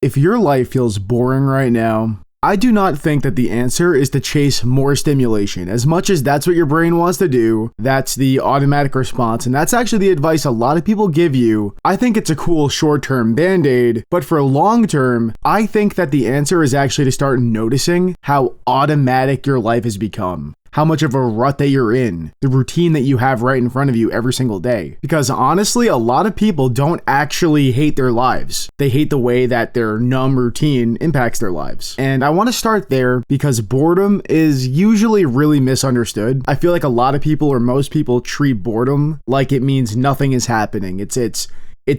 If your life feels boring right now, I do not think that the answer is to chase more stimulation. As much as that's what your brain wants to do, that's the automatic response, and that's actually the advice a lot of people give you. I think it's a cool short-term band-aid, but for long-term, I think that the answer is actually to start noticing how automatic your life has become. How much of a rut that you're in, the routine that you have right in front of you every single day. Because honestly, a lot of people don't actually hate their lives. They hate the way that their numb routine impacts their lives. And I want to start there because boredom is usually really misunderstood. I feel like a lot of people or most people treat boredom like it means nothing is happening. It's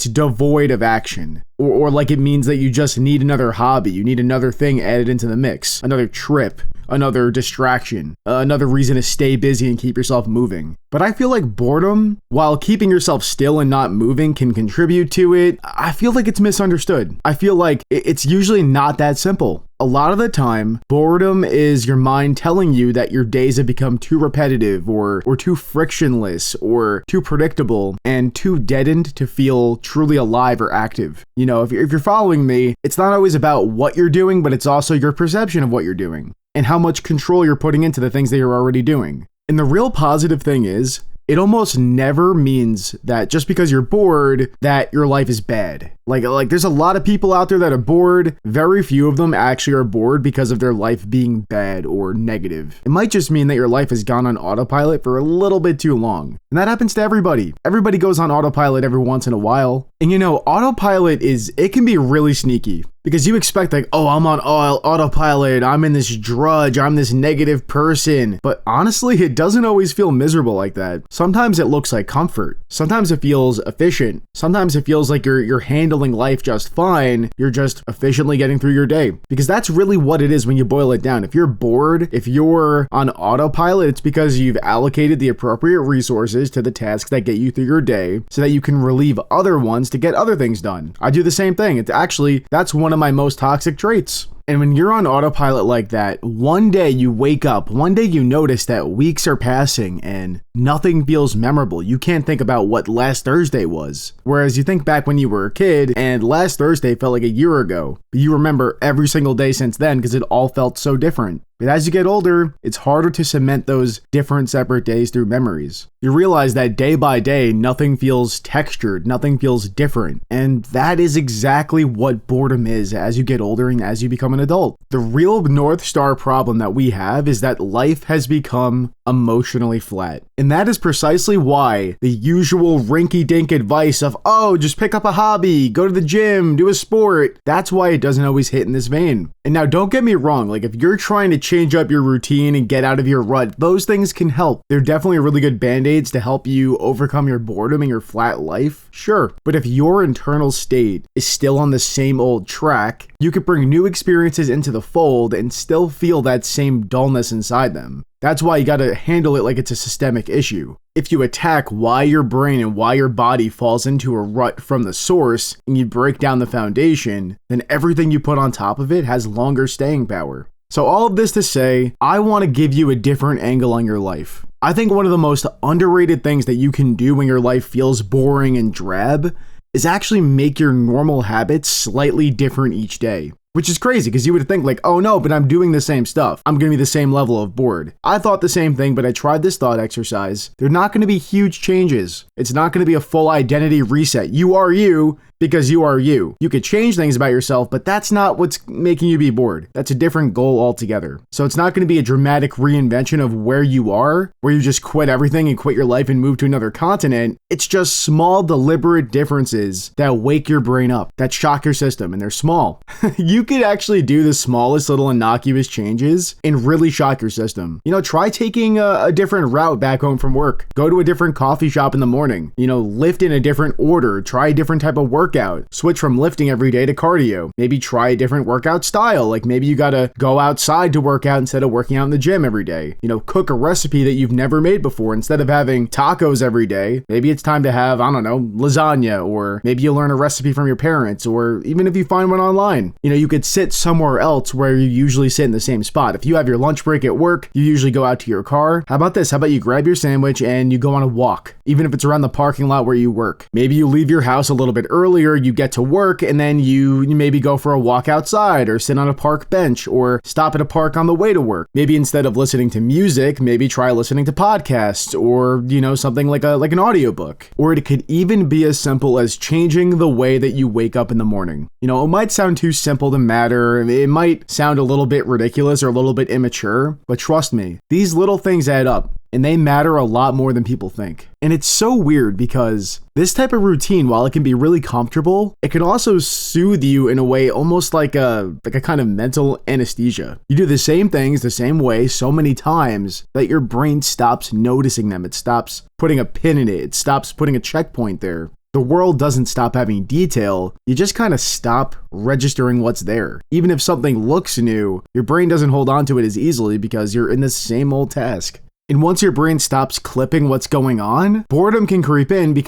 devoid of action. Or like it means that you just need another hobby. You need another thing added into the mix. Another trip. Another distraction, another reason to stay busy and keep yourself moving. But I feel like boredom, while keeping yourself still and not moving can contribute to it, I feel like it's misunderstood. I feel like it's usually not that simple. A lot of the time, boredom is your mind telling you that your days have become too repetitive or too frictionless or too predictable and too deadened to feel truly alive or active. You know, if you're following me, it's not always about what you're doing, but it's also your perception of what you're doing and how much control you're putting into the things that you're already doing. And the real positive thing is, it almost never means that just because you're bored, that your life is bad. Like there's a lot of people out there that are bored. Very few of them actually are bored because of their life being bad or negative. It might just mean that your life has gone on autopilot for a little bit too long. And that happens to everybody. Everybody goes on autopilot every once in a while. And you know, autopilot it can be really sneaky. Because you expect like, oh, I'm on autopilot, I'm in this drudge, I'm this negative person. But honestly, it doesn't always feel miserable like that. Sometimes it looks like comfort. Sometimes it feels efficient. Sometimes it feels like you're handling life just fine. You're just efficiently getting through your day. Because that's really what it is when you boil it down. If you're bored, if you're on autopilot, it's because you've allocated the appropriate resources to the tasks that get you through your day so that you can relieve other ones to get other things done. I do the same thing. That's one of my most toxic traits. And when you're on autopilot like that, one day you wake up, one day you notice that weeks are passing and nothing feels memorable. You can't think about what last Thursday was. Whereas you think back when you were a kid and last Thursday felt like a year ago, but you remember every single day since then because it all felt so different. But as you get older, it's harder to cement those different separate days through memories. You realize that day by day, nothing feels textured, nothing feels different. And that is exactly what boredom is as you get older and as you become an adult. The real North Star problem that we have is that life has become emotionally flat. And that is precisely why the usual rinky-dink advice of, oh, just pick up a hobby, go to the gym, do a sport, that's why it doesn't always hit in this vein. And now don't get me wrong, like if you're trying to change up your routine and get out of your rut, those things can help. They're definitely really good band-aids to help you overcome your boredom and your flat life, sure. But if your internal state is still on the same old track, you could bring new experiences into the fold and still feel that same dullness inside them. That's why you gotta handle it like it's a systemic issue. If you attack why your brain and why your body falls into a rut from the source and you break down the foundation, then everything you put on top of it has longer staying power. So all of this to say, I want to give you a different angle on your life. I think one of the most underrated things that you can do when your life feels boring and drab is actually make your normal habits slightly different each day. Which is crazy because you would think like, oh no, but I'm doing the same stuff. I'm going to be the same level of bored. I thought the same thing, but I tried this thought exercise. They're not going to be huge changes. It's not going to be a full identity reset. You are you because you are you. You could change things about yourself, but that's not what's making you be bored. That's a different goal altogether. So it's not going to be a dramatic reinvention of where you are, where you just quit everything and quit your life and move to another continent. It's just small, deliberate differences that wake your brain up, that shock your system, and they're small. You could actually do the smallest little innocuous changes and really shock your system. You know, try taking a different route back home from work. Go to a different coffee shop in the morning. You know, lift in a different order. Try a different type of workout. Switch from lifting every day to cardio. Maybe try a different workout style. Like maybe you gotta go outside to work out instead of working out in the gym every day. You know, cook a recipe that you've never made before. Instead of having tacos every day, maybe it's time to have, I don't know, lasagna, or maybe you learn a recipe from your parents, or even if you find one online. You know, you could sit somewhere else where you usually sit in the same spot. If you have your lunch break at work, you usually go out to your car. How about this? How about you grab your sandwich and you go on a walk, even if it's around the parking lot where you work. Maybe you leave your house a little bit earlier earlier, you get to work and then you maybe go for a walk outside or sit on a park bench or stop at a park on the way to work. Maybe instead of listening to music, maybe try listening to podcasts or, something like an audiobook. Or it could even be as simple as changing the way that you wake up in the morning. It might sound too simple to matter. It might sound a little bit ridiculous or a little bit immature, but trust me, these little things add up. And they matter a lot more than people think. And it's so weird because this type of routine, while it can be really comfortable, it can also soothe you in a way almost like a kind of mental anesthesia. You do the same things the same way so many times that your brain stops noticing them. It stops putting a pin in it. It stops putting a checkpoint there. The world doesn't stop having detail, you just kind of stop registering what's there. Even if something looks new, your brain doesn't hold on to it as easily because you're in the same old task. And once your brain stops clipping what's going on, boredom can creep in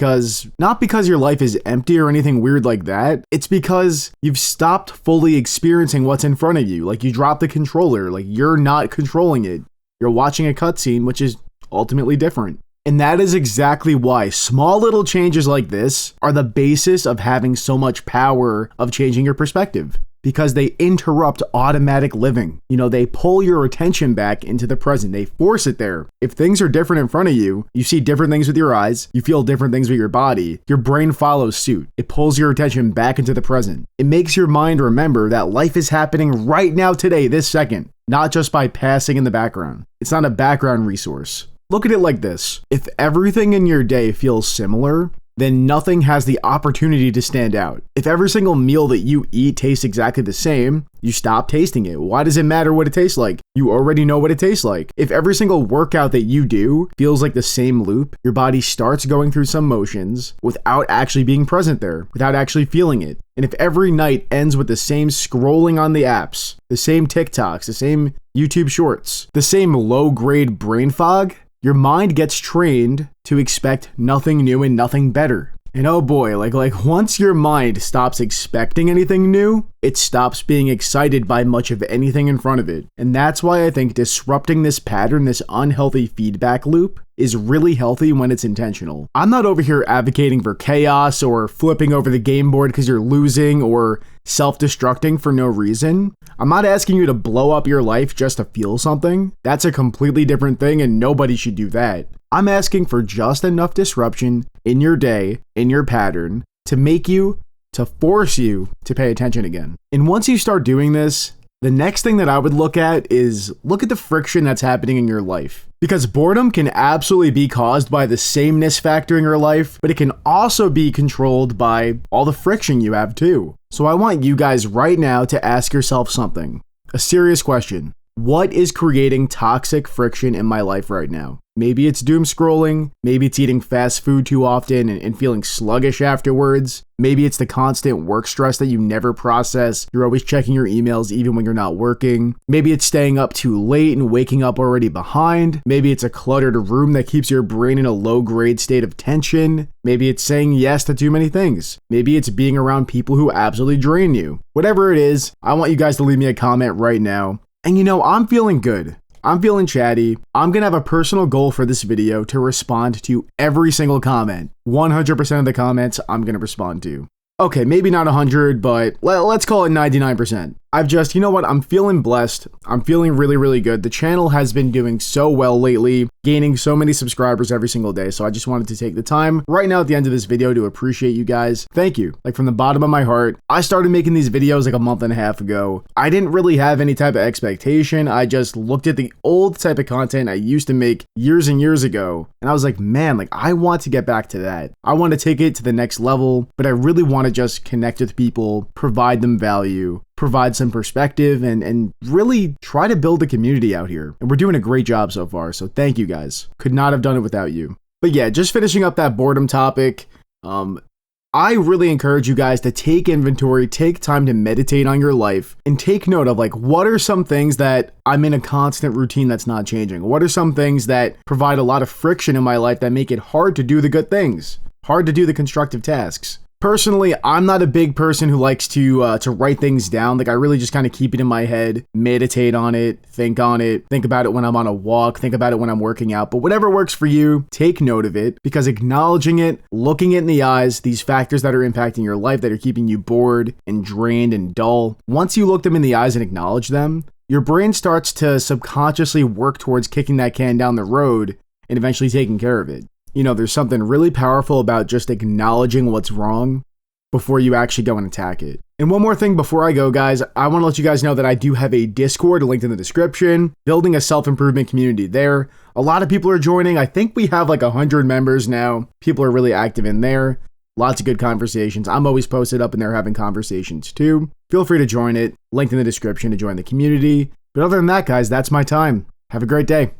not because your life is empty or anything weird like that, it's because you've stopped fully experiencing what's in front of you. Like you dropped the controller, like you're not controlling it. You're watching a cutscene, which is ultimately different. And that is exactly why small little changes like this are the basis of having so much power of changing your perspective. Because they interrupt automatic living. They pull your attention back into the present. They force it there. If things are different in front of you, you see different things with your eyes, you feel different things with your body, your brain follows suit. It pulls your attention back into the present. It makes your mind remember that life is happening right now today, this second, not just by passing in the background. It's not a background resource. Look at it like this. If everything in your day feels similar, then nothing has the opportunity to stand out. If every single meal that you eat tastes exactly the same, you stop tasting it. Why does it matter what it tastes like? You already know what it tastes like. If every single workout that you do feels like the same loop, your body starts going through some motions without actually being present there, without actually feeling it. And if every night ends with the same scrolling on the apps, the same TikToks, the same YouTube shorts, the same low-grade brain fog, your mind gets trained to expect nothing new and nothing better. And oh boy, like once your mind stops expecting anything new, it stops being excited by much of anything in front of it. And that's why I think disrupting this pattern, this unhealthy feedback loop, is really healthy when it's intentional. I'm not over here advocating for chaos or flipping over the game board because you're losing or self-destructing for no reason. I'm not asking you to blow up your life just to feel something. That's a completely different thing and nobody should do that. I'm asking for just enough disruption in your day, in your pattern, to force you to pay attention again. And once you start doing this, the next thing that I would look at the friction that's happening in your life. Because boredom can absolutely be caused by the sameness factor in your life, but it can also be controlled by all the friction you have too. So I want you guys right now to ask yourself something, a serious question. What is creating toxic friction in my life right now? Maybe it's doom scrolling, maybe it's eating fast food too often and feeling sluggish afterwards. Maybe it's the constant work stress that you never process. You're always checking your emails even when you're not working. Maybe it's staying up too late and waking up already behind. Maybe it's a cluttered room that keeps your brain in a low-grade state of tension. Maybe it's saying yes to too many things. Maybe it's being around people who absolutely drain you. Whatever it is, I want you guys to leave me a comment right now. And I'm feeling good. I'm feeling chatty. I'm gonna have a personal goal for this video to respond to every single comment. 100% of the comments I'm gonna respond to. Okay, maybe not 100, but let's call it 99%. I'm feeling blessed. I'm feeling really, really good. The channel has been doing so well lately, gaining so many subscribers every single day. So I just wanted to take the time right now at the end of this video to appreciate you guys. Thank you. From the bottom of my heart. I started making these videos a month and a half ago. I didn't really have any type of expectation. I just looked at the old type of content I used to make years and years ago. And I was like, man, I want to get back to that. I want to take it to the next level, but I really want to just connect with people, provide them value, provide some perspective, and really try to build a community out here. And we're doing a great job so far, so thank you guys. Could not have done it without you. But yeah, just finishing up that boredom topic, I really encourage you guys to take inventory, take time to meditate on your life, and take note of what are some things that I'm in a constant routine that's not changing? What are some things that provide a lot of friction in my life that make it hard to do the good things, hard to do the constructive tasks? Personally, I'm not a big person who likes to write things down. Like, I really just kind of keep it in my head, meditate on it, think about it when I'm on a walk, think about it when I'm working out. But whatever works for you, take note of it, because acknowledging it, looking it in the eyes, these factors that are impacting your life that are keeping you bored and drained and dull, once you look them in the eyes and acknowledge them, your brain starts to subconsciously work towards kicking that can down the road and eventually taking care of it. You know, there's something really powerful about just acknowledging what's wrong before you actually go and attack it. And one more thing before I go, guys, I want to let you guys know that I do have a Discord linked in the description, building a self-improvement community there. A lot of people are joining. I think we have like 100 members now. People are really active in there. Lots of good conversations. I'm always posted up in there having conversations too. Feel free to join it. Linked in the description to join the community. But other than that, guys, that's my time. Have a great day.